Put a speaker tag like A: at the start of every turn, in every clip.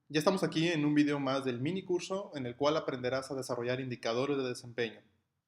A: Ya estamos aquí en un video más del mini curso en el cual aprenderás a desarrollar indicadores de desempeño.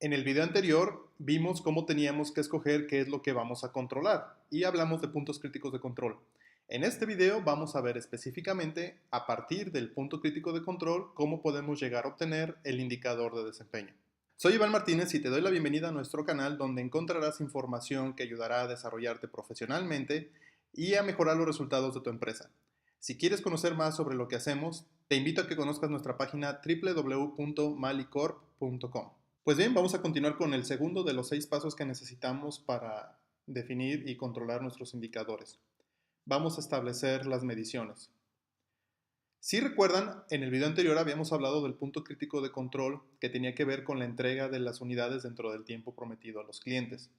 A: En el video anterior vimos cómo teníamos que escoger qué es lo que vamos a controlar y hablamos de puntos críticos de control. En este video vamos a ver específicamente, a partir del punto crítico de control, cómo podemos llegar a obtener el indicador de desempeño. Soy Iván Martínez y te doy la bienvenida a nuestro canal donde encontrarás información que ayudará a desarrollarte profesionalmente y a mejorar los resultados de tu empresa. Si quieres conocer más sobre lo que hacemos, te invito a que conozcas nuestra página www.malicorp.com. Pues bien, vamos a continuar con el segundo de los 6 pasos que necesitamos para definir y controlar nuestros indicadores. Vamos a establecer las mediciones. Si recuerdan, en el video anterior habíamos hablado del punto crítico de control que tenía que ver con la entrega de las unidades dentro del tiempo prometido a los clientes.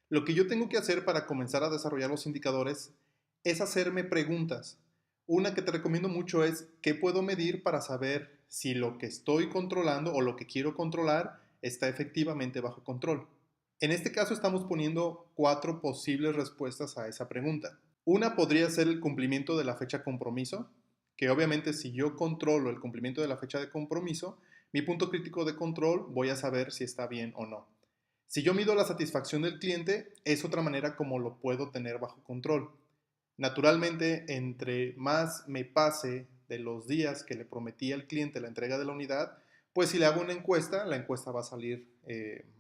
A: Lo que yo tengo que hacer para comenzar a desarrollar los indicadores es hacerme preguntas. Una que te recomiendo mucho es ¿qué puedo medir para saber si lo que estoy controlando o lo que quiero controlar está efectivamente bajo control? En este caso estamos poniendo 4 posibles respuestas a esa pregunta. Una podría ser el cumplimiento de la fecha compromiso, que obviamente si yo controlo el cumplimiento de la fecha de compromiso, mi punto crítico de control voy a saber si está bien o no. Si yo mido la satisfacción del cliente, es otra manera como lo puedo tener bajo control. Naturalmente, entre más me pase de los días que le prometí al cliente la entrega de la unidad, pues si le hago una encuesta, la encuesta va a salir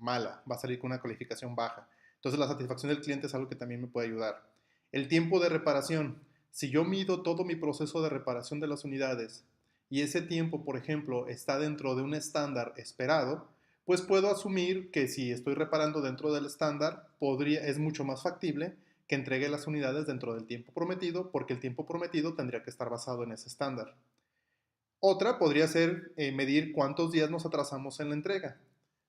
A: mala, va a salir con una calificación baja. Entonces la satisfacción del cliente es algo que también me puede ayudar. El tiempo de reparación. Si yo mido todo mi proceso de reparación de las unidades y ese tiempo, por ejemplo, está dentro de un estándar esperado, pues puedo asumir que si estoy reparando dentro del estándar, es mucho más factible que entregue las unidades dentro del tiempo prometido, porque el tiempo prometido tendría que estar basado en ese estándar. Otra podría ser medir cuántos días nos atrasamos en la entrega.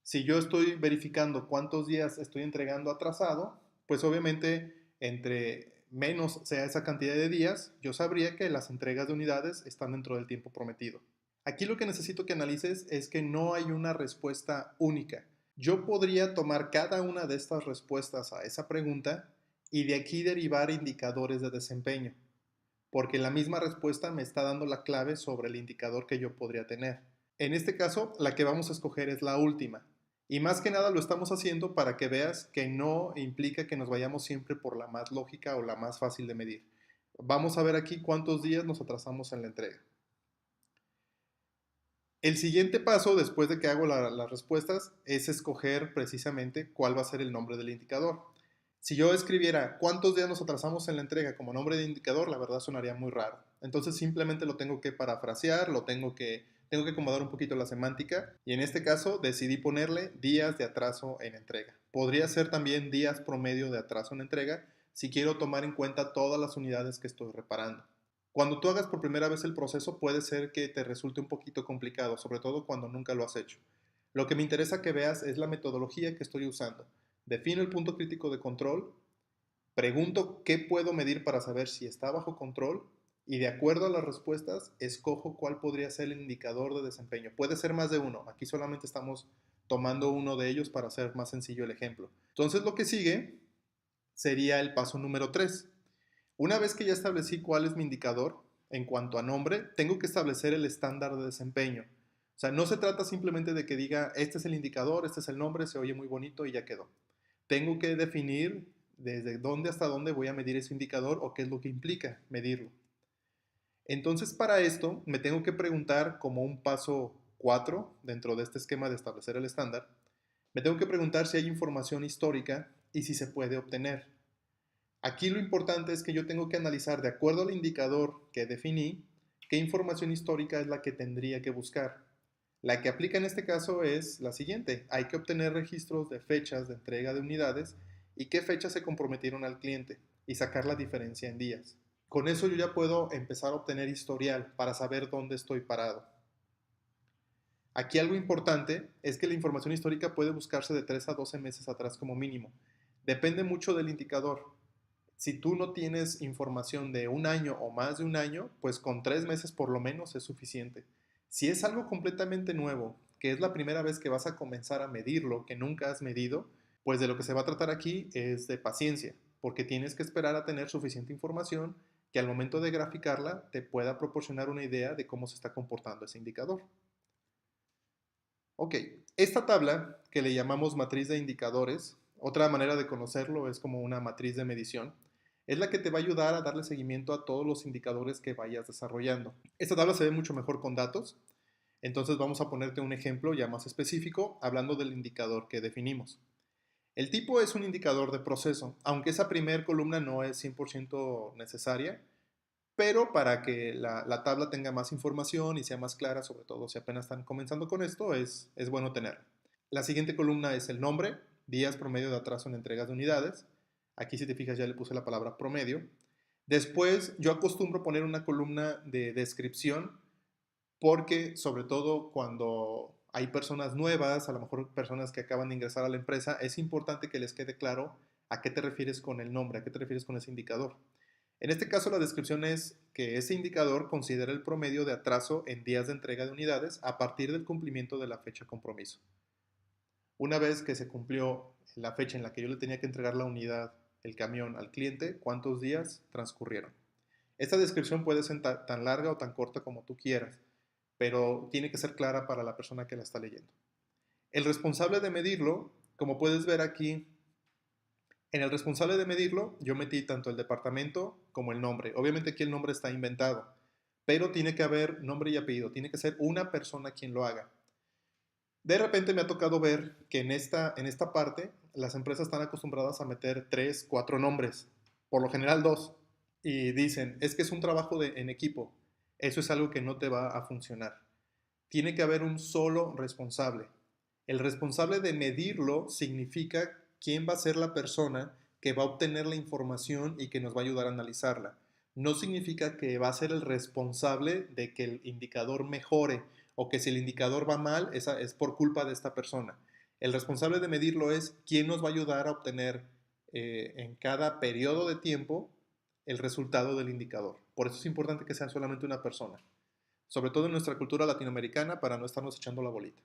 A: Si yo estoy verificando cuántos días estoy entregando atrasado, pues obviamente entre menos sea esa cantidad de días, yo sabría que las entregas de unidades están dentro del tiempo prometido. Aquí lo que necesito que analices es que no hay una respuesta única. Yo podría tomar cada una de estas respuestas a esa pregunta y de aquí derivar indicadores de desempeño, porque la misma respuesta me está dando la clave sobre el indicador que yo podría tener. En este caso, la que vamos a escoger es la última. Y más que nada lo estamos haciendo para que veas que no implica que nos vayamos siempre por la más lógica o la más fácil de medir. Vamos a ver aquí cuántos días nos atrasamos en la entrega. El siguiente paso, después de que hago las respuestas, es escoger precisamente cuál va a ser el nombre del indicador. Si yo escribiera cuántos días nos atrasamos en la entrega como nombre de indicador, la verdad sonaría muy raro. Entonces simplemente lo tengo que parafrasear, tengo que acomodar un poquito la semántica y en este caso decidí ponerle días de atraso en entrega. Podría ser también días promedio de atraso en entrega si quiero tomar en cuenta todas las unidades que estoy reparando. Cuando tú hagas por primera vez el proceso puede ser que te resulte un poquito complicado, sobre todo cuando nunca lo has hecho. Lo que me interesa que veas es la metodología que estoy usando. Defino el punto crítico de control, pregunto qué puedo medir para saber si está bajo control y de acuerdo a las respuestas escojo cuál podría ser el indicador de desempeño. Puede ser más de uno, aquí solamente estamos tomando uno de ellos para hacer más sencillo el ejemplo. Entonces lo que sigue sería el paso número 3. Una vez que ya establecí cuál es mi indicador, en cuanto a nombre, tengo que establecer el estándar de desempeño. O sea, no se trata simplemente de que diga, este es el indicador, este es el nombre, se oye muy bonito y ya quedó. Tengo que definir desde dónde hasta dónde voy a medir ese indicador o qué es lo que implica medirlo. Entonces, para esto, me tengo que preguntar como un paso 4 dentro de este esquema de establecer el estándar, me tengo que preguntar si hay información histórica y si se puede obtener. Aquí lo importante es que yo tengo que analizar, de acuerdo al indicador que definí, qué información histórica es la que tendría que buscar. La que aplica en este caso es la siguiente. Hay que obtener registros de fechas de entrega de unidades y qué fechas se comprometieron al cliente y sacar la diferencia en días. Con eso yo ya puedo empezar a obtener historial para saber dónde estoy parado. Aquí algo importante es que la información histórica puede buscarse de 3 a 12 meses atrás como mínimo. Depende mucho del indicador. Si tú no tienes información de un año o más de un año, pues con 3 meses por lo menos es suficiente. Si es algo completamente nuevo, que es la primera vez que vas a comenzar a medirlo, que nunca has medido, pues de lo que se va a tratar aquí es de paciencia, porque tienes que esperar a tener suficiente información que al momento de graficarla te pueda proporcionar una idea de cómo se está comportando ese indicador. Ok, esta tabla que le llamamos matriz de indicadores, otra manera de conocerlo es como una matriz de medición, es la que te va a ayudar a darle seguimiento a todos los indicadores que vayas desarrollando. Esta tabla se ve mucho mejor con datos, entonces vamos a ponerte un ejemplo ya más específico hablando del indicador que definimos. El tipo es un indicador de proceso, aunque esa primera columna no es 100% necesaria, pero para que la tabla tenga más información y sea más clara, sobre todo si apenas están comenzando con esto, es bueno tenerla. La siguiente columna es el nombre, días promedio de atraso en entregas de unidades. Aquí si te fijas ya le puse la palabra promedio. Después yo acostumbro poner una columna de descripción porque sobre todo cuando hay personas nuevas, a lo mejor personas que acaban de ingresar a la empresa, es importante que les quede claro a qué te refieres con el nombre, a qué te refieres con ese indicador. En este caso, la descripción es que ese indicador considera el promedio de atraso en días de entrega de unidades a partir del cumplimiento de la fecha compromiso. Una vez que se cumplió la fecha en la que yo le tenía que entregar la unidad, el camión al cliente, ¿cuántos días transcurrieron? Esta descripción puede ser tan larga o tan corta como tú quieras, pero tiene que ser clara para la persona que la está leyendo. El responsable de medirlo, como puedes ver aquí, en el responsable de medirlo, yo metí tanto el departamento como el nombre. Obviamente aquí el nombre está inventado, pero tiene que haber nombre y apellido, tiene que ser una persona quien lo haga. De repente me ha tocado ver que en esta parte las empresas están acostumbradas a meter 3, 4 nombres, por lo general 2, y dicen, es que es un trabajo en equipo. Eso es algo que no te va a funcionar. Tiene que haber un solo responsable. El responsable de medirlo significa quién va a ser la persona que va a obtener la información y que nos va a ayudar a analizarla. No significa que va a ser el responsable de que el indicador mejore o que si el indicador va mal, esa es por culpa de esta persona. El responsable de medirlo es quién nos va a ayudar a obtener en cada periodo de tiempo el resultado del indicador. Por eso es importante que sea solamente una persona, sobre todo en nuestra cultura latinoamericana, para no estarnos echando la bolita.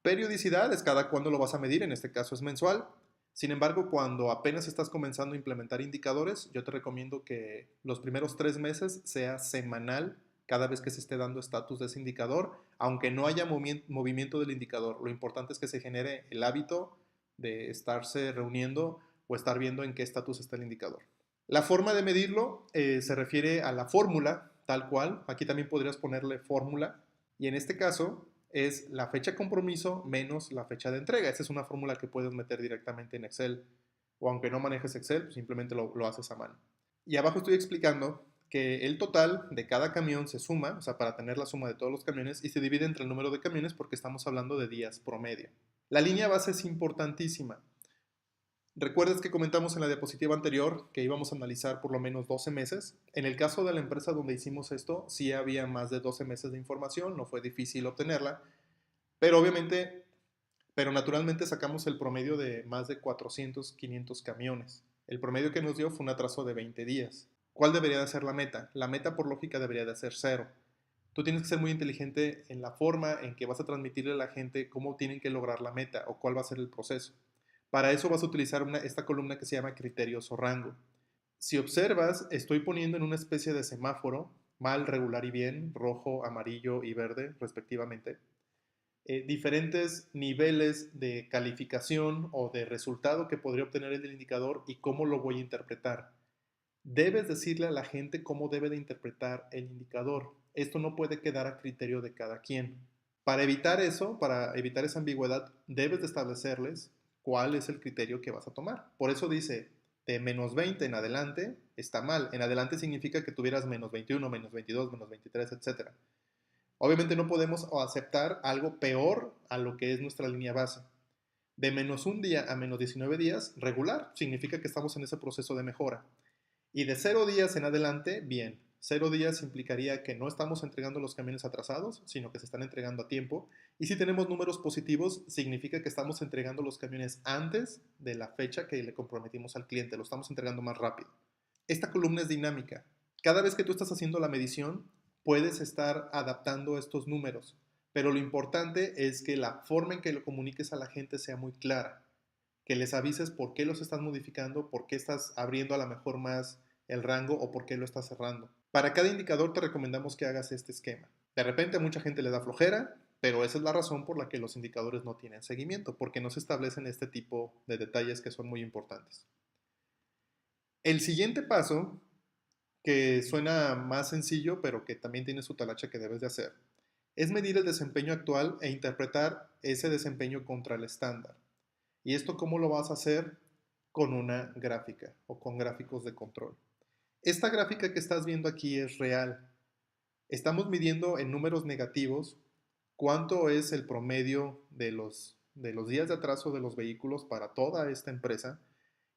A: Periodicidad es cada cuándo lo vas a medir, en este caso es mensual. Sin embargo, cuando apenas estás comenzando a implementar indicadores, yo te recomiendo que los primeros 3 meses sea semanal cada vez que se esté dando estatus de ese indicador, aunque no haya movimiento del indicador. Lo importante es que se genere el hábito de estarse reuniendo o estar viendo en qué estatus está el indicador. La forma de medirlo se refiere a la fórmula, tal cual. Aquí también podrías ponerle fórmula. Y en este caso es la fecha compromiso menos la fecha de entrega. Esta es una fórmula que puedes meter directamente en Excel. O aunque no manejes Excel, simplemente lo haces a mano. Y abajo estoy explicando que el total de cada camión se suma, o sea, para tener la suma de todos los camiones, y se divide entre el número de camiones porque estamos hablando de días promedio. La línea base es importantísima. ¿Recuerdas que comentamos en la diapositiva anterior que íbamos a analizar por lo menos 12 meses? En el caso de la empresa donde hicimos esto, sí había más de 12 meses de información, no fue difícil obtenerla, pero obviamente, pero naturalmente sacamos el promedio de más de 400, 500 camiones. El promedio que nos dio fue un atraso de 20 días. ¿Cuál debería de ser la meta? La meta por lógica debería de ser cero. Tú tienes que ser muy inteligente en la forma en que vas a transmitirle a la gente cómo tienen que lograr la meta o cuál va a ser el proceso. Para eso vas a utilizar esta columna que se llama criterios o rango. Si observas, estoy poniendo en una especie de semáforo, mal, regular y bien, rojo, amarillo y verde, respectivamente, diferentes niveles de calificación o de resultado que podría obtener el indicador y cómo lo voy a interpretar. Debes decirle a la gente cómo debe de interpretar el indicador. Esto no puede quedar a criterio de cada quien. Para evitar eso, para evitar esa ambigüedad, debes de establecerles cuál es el criterio que vas a tomar. Por eso dice, de menos 20 en adelante está mal. En adelante significa que tuvieras menos 21, menos 22, menos 23, etc. Obviamente no podemos aceptar algo peor a lo que es nuestra línea base. De menos un día a menos 19 días, regular, significa que estamos en ese proceso de mejora. Y de 0 días en adelante, bien. 0 días implicaría que no estamos entregando los camiones atrasados, sino que se están entregando a tiempo. Y si tenemos números positivos, significa que estamos entregando los camiones antes de la fecha que le comprometimos al cliente. Lo estamos entregando más rápido. Esta columna es dinámica. Cada vez que tú estás haciendo la medición, puedes estar adaptando estos números. Pero lo importante es que la forma en que lo comuniques a la gente sea muy clara. Que les avises por qué los estás modificando, por qué estás abriendo a lo mejor más el rango o por qué lo estás cerrando. Para cada indicador te recomendamos que hagas este esquema. De repente a mucha gente le da flojera, pero esa es la razón por la que los indicadores no tienen seguimiento, porque no se establecen este tipo de detalles que son muy importantes. El siguiente paso, que suena más sencillo, pero que también tiene su talacha que debes de hacer, es medir el desempeño actual e interpretar ese desempeño contra el estándar. ¿Y esto cómo lo vas a hacer? Con una gráfica o con gráficos de control. Esta gráfica que estás viendo aquí es real. Estamos midiendo en números negativos cuánto es el promedio de los días de atraso de los vehículos para toda esta empresa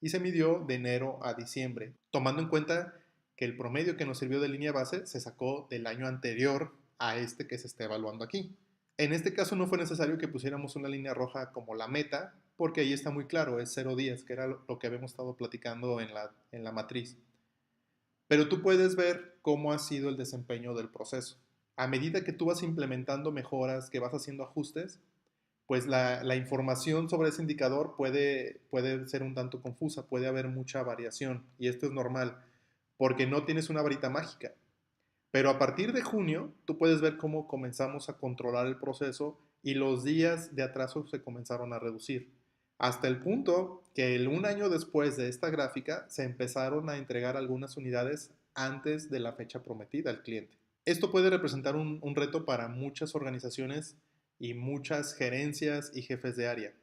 A: y se midió de enero a diciembre, tomando en cuenta que el promedio que nos sirvió de línea base se sacó del año anterior a este que se está evaluando aquí. En este caso no fue necesario que pusiéramos una línea roja como la meta, porque ahí está muy claro, es 0 días, que era lo que habíamos estado platicando en la matriz. Pero tú puedes ver cómo ha sido el desempeño del proceso. A medida que tú vas implementando mejoras, que vas haciendo ajustes, pues la información sobre ese indicador puede ser un tanto confusa, puede haber mucha variación y esto es normal porque no tienes una varita mágica. Pero a partir de junio tú puedes ver cómo comenzamos a controlar el proceso y los días de atraso se comenzaron a reducir. Hasta el punto que un año después de esta gráfica se empezaron a entregar algunas unidades antes de la fecha prometida al cliente. Esto puede representar un reto para muchas organizaciones y muchas gerencias y jefes de área.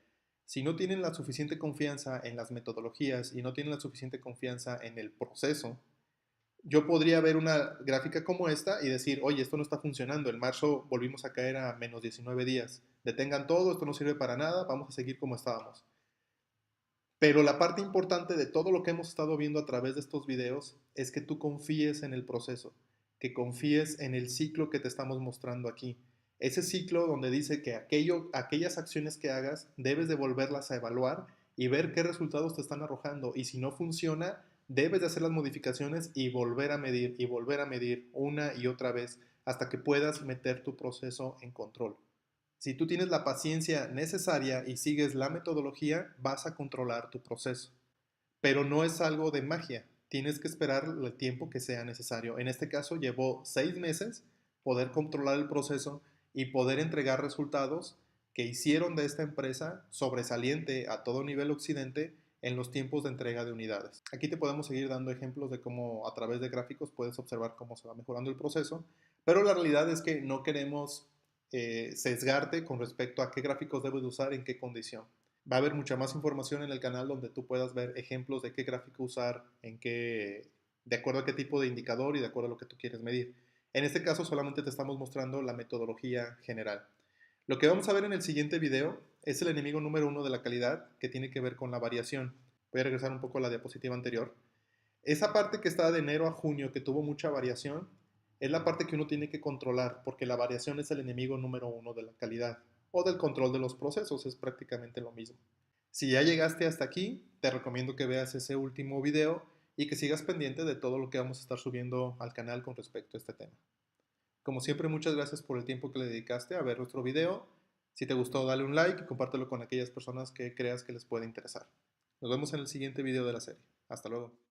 A: Si no tienen la suficiente confianza en las metodologías y no tienen la suficiente confianza en el proceso, yo podría ver una gráfica como esta y decir, oye, esto no está funcionando, en marzo volvimos a caer a menos 19 días, detengan todo, esto no sirve para nada, vamos a seguir como estábamos. Pero la parte importante de todo lo que hemos estado viendo a través de estos videos es que tú confíes en el proceso, que confíes en el ciclo que te estamos mostrando aquí. Ese ciclo donde dice que aquellas acciones que hagas debes de volverlas a evaluar y ver qué resultados te están arrojando. Y si no funciona, debes de hacer las modificaciones y volver a medir y volver a medir una y otra vez hasta que puedas meter tu proceso en control. Si tú tienes la paciencia necesaria y sigues la metodología, vas a controlar tu proceso. Pero no es algo de magia. Tienes que esperar el tiempo que sea necesario. En este caso llevó 6 meses poder controlar el proceso y poder entregar resultados que hicieron de esta empresa sobresaliente a todo nivel occidente en los tiempos de entrega de unidades. Aquí te podemos seguir dando ejemplos de cómo a través de gráficos puedes observar cómo se va mejorando el proceso, pero la realidad es que no queremos sesgarte con respecto a qué gráficos debes de usar en qué condición. Va a haber mucha más información en el canal donde tú puedas ver ejemplos de qué gráfico usar, de acuerdo a qué tipo de indicador y de acuerdo a lo que tú quieres medir. En este caso solamente te estamos mostrando la metodología general. Lo que vamos a ver en el siguiente video es el enemigo número 1 de la calidad, que tiene que ver con la variación. Voy a regresar un poco a la diapositiva anterior. Esa parte que está de enero a junio, que tuvo mucha variación, es la parte que uno tiene que controlar, porque la variación es el enemigo número 1 de la calidad o del control de los procesos, es prácticamente lo mismo. Si ya llegaste hasta aquí, te recomiendo que veas ese último video y que sigas pendiente de todo lo que vamos a estar subiendo al canal con respecto a este tema. Como siempre, muchas gracias por el tiempo que le dedicaste a ver nuestro video. Si te gustó, dale un like y compártelo con aquellas personas que creas que les puede interesar. Nos vemos en el siguiente video de la serie. Hasta luego.